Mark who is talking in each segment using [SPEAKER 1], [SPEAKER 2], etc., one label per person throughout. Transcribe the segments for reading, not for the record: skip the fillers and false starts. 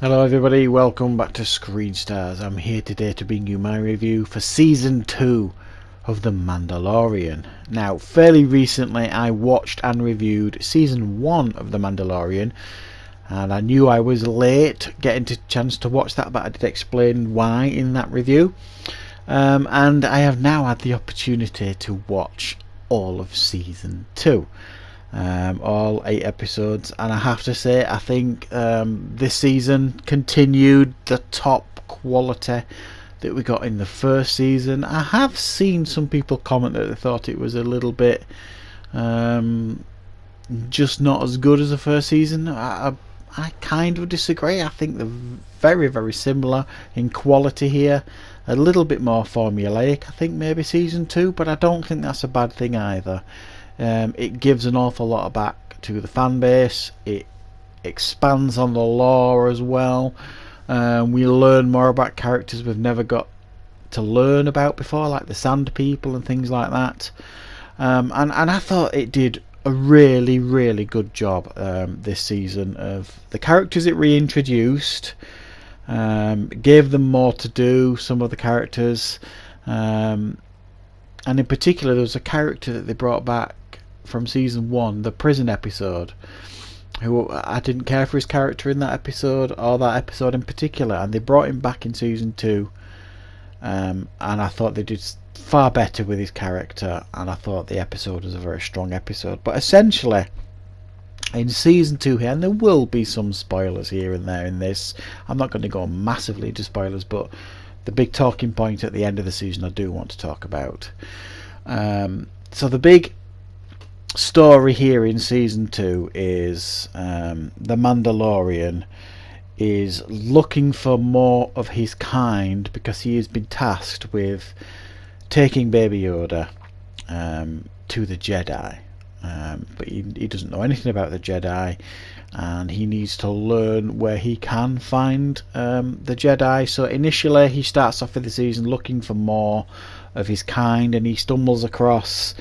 [SPEAKER 1] Hello everybody, welcome back to Screen Stars. I'm here today to bring you my review for Season 2 of The Mandalorian. Now, fairly recently I watched and reviewed Season 1 of The Mandalorian, and I knew I was late getting a chance to watch that, but I did explain why in that review. And I have now had the opportunity to watch all of Season 2. All 8 episodes, and I have to say I think this season continued the top quality that we got in the first season. I have seen some people comment that they thought it was a little bit just not as good as the first season. I kind of disagree. I think they're very similar in quality here. A little bit more formulaic, I think, maybe season 2, but I don't think that's a bad thing either. It gives an awful lot back to the fan base. It expands on the lore as well. We learn more about characters we've never got to learn about before, like the Sand People and things like that. And I thought it did a really good job this season of the characters it reintroduced. Gave them more to do, some of the characters. And in particular, there was a character that they brought back from season 1, the prison episode, who I didn't care for his character in that episode, or that episode in particular, and they brought him back in season 2, and I thought they did far better with his character, and I thought the episode was a very strong episode. But essentially, in season 2 here, and there will be some spoilers here and there in this, I'm not going to go massively into spoilers, but the big talking point at the end of the season I do want to talk about. So the big story here in season 2 is the Mandalorian is looking for more of his kind because he has been tasked with taking Baby Yoda to the Jedi. But he doesn't know anything about the Jedi, and he needs to learn where he can find the Jedi. So initially he starts off with the season looking for more of his kind, and he stumbles across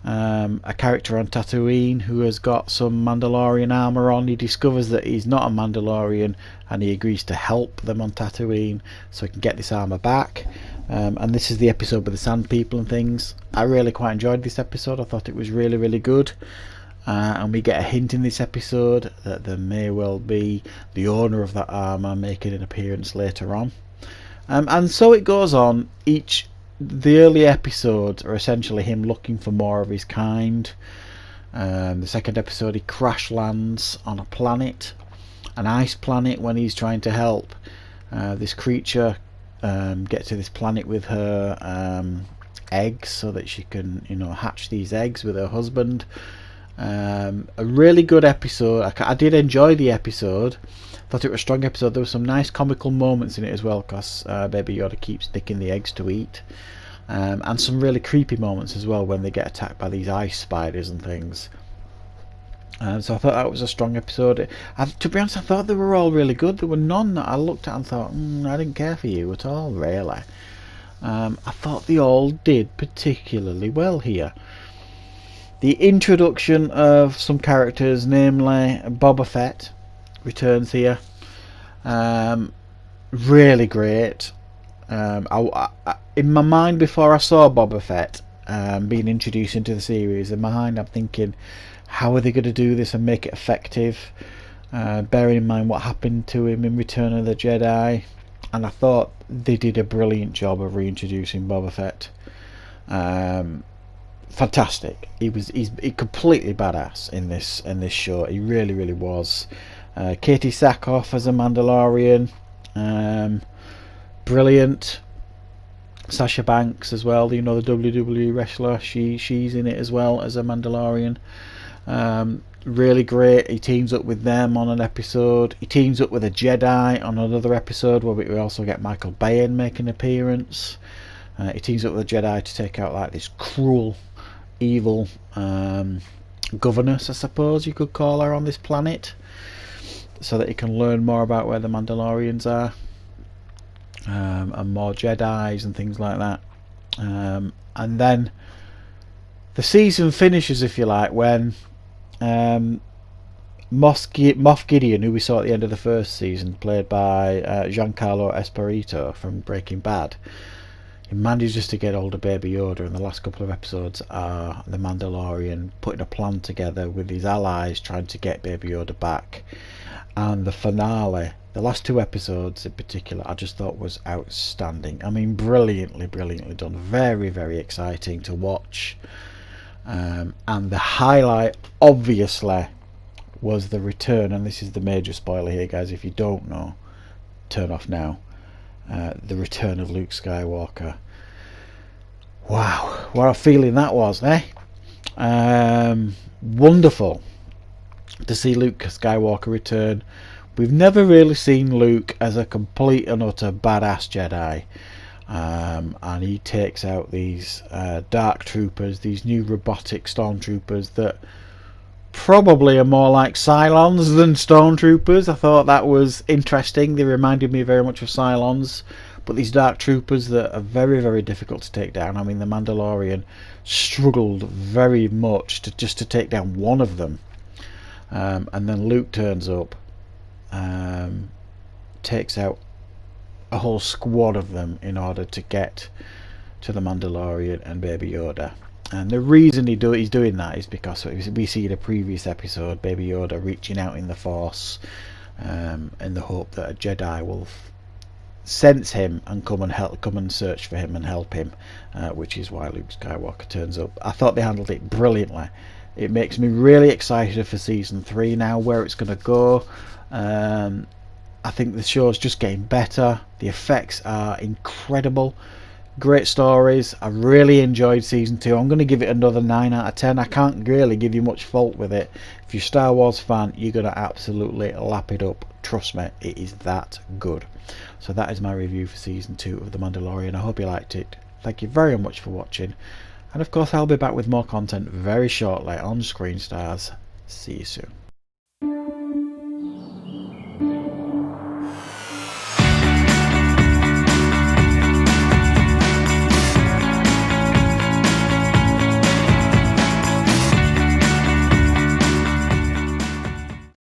[SPEAKER 1] a character on Tatooine who has got some Mandalorian armor on. He discovers that he's not a Mandalorian, and he agrees to help them on Tatooine so he can get this armor back. And this is the episode with the Sand People and things. I really quite enjoyed this episode. I thought it was really good. And we get a hint in this episode that there may well be the owner of that armor making an appearance later on. And so it goes on. The early episodes are essentially him looking for more of his kind. The second episode, he crash lands on a planet, an ice planet, when he's trying to help this creature get to this planet with her eggs so that she can, hatch these eggs with her husband. A really good episode. I did enjoy the episode. Thought it was a strong episode. There were some nice comical moments in it as well, because Baby Yoda keeps nicking the eggs to eat. And some really creepy moments as well when they get attacked by these ice spiders and things. So I thought that was a strong episode. To be honest, I thought they were all really good. There were none that I looked at and thought, I didn't care for you at all, really. I thought they all did particularly well here. The introduction of some characters, namely Boba Fett, returns here. Really great. In my mind, before I saw Boba Fett being introduced into the series, in my mind I'm thinking, how are they going to do this and make it effective, bearing in mind what happened to him in Return of the Jedi. And I thought they did a brilliant job of reintroducing Boba Fett. Fantastic. He's completely badass in this show. He really was. Katie Sackhoff as a Mandalorian, brilliant. Sasha Banks as well, the WWE wrestler, she's in it as well as a Mandalorian. Really great. He teams up with them on an episode. He teams up with a Jedi on another episode where we also get Michael Biehn make an appearance. He teams up with a Jedi to take out like this cruel, evil governess, I suppose you could call her, on this planet, so that he can learn more about where the Mandalorians are, and more Jedis and things like that. And then the season finishes, if you like, when Moff Gideon, who we saw at the end of the first season, played by Giancarlo Esposito from Breaking Bad. He manages to get hold of Baby Yoda, and the last couple of episodes are the Mandalorian putting a plan together with his allies trying to get Baby Yoda back. And the finale, the last 2 episodes in particular, I just thought was outstanding. I mean, brilliantly done. Very, very exciting to watch. And the highlight, obviously, was the return, and this is the major spoiler here, guys. If you don't know, turn off now. The return of Luke Skywalker. Wow, what a feeling that was, eh? Wonderful to see Luke Skywalker return. We've never really seen Luke as a complete and utter badass Jedi. And he takes out these dark troopers, these new robotic stormtroopers that probably are more like Cylons than stormtroopers. I thought that was interesting. They reminded me very much of Cylons, but these dark troopers that are very, very difficult to take down. I mean, the Mandalorian struggled very much to take down one of them, and then Luke turns up, takes out a whole squad of them in order to get to the Mandalorian and Baby Yoda. And the reason he's doing that is because we see in a previous episode Baby Yoda reaching out in the Force, in the hope that a Jedi will sense him and come and search for him and help him, which is why Luke Skywalker turns up. I thought they handled it brilliantly. It makes me really excited for season 3 now, where it's going to go. I think the show's just getting better. The effects are incredible. Great stories. I really enjoyed season 2. I'm going to give it another 9 out of 10. I can't really give you much fault with it. If you're a Star Wars fan, you're going to absolutely lap it up. Trust me, it is that good. So that is my review for season 2 of The Mandalorian. I hope you liked it. Thank you very much for watching. And of course, I'll be back with more content very shortly on Screen Stars. See you soon.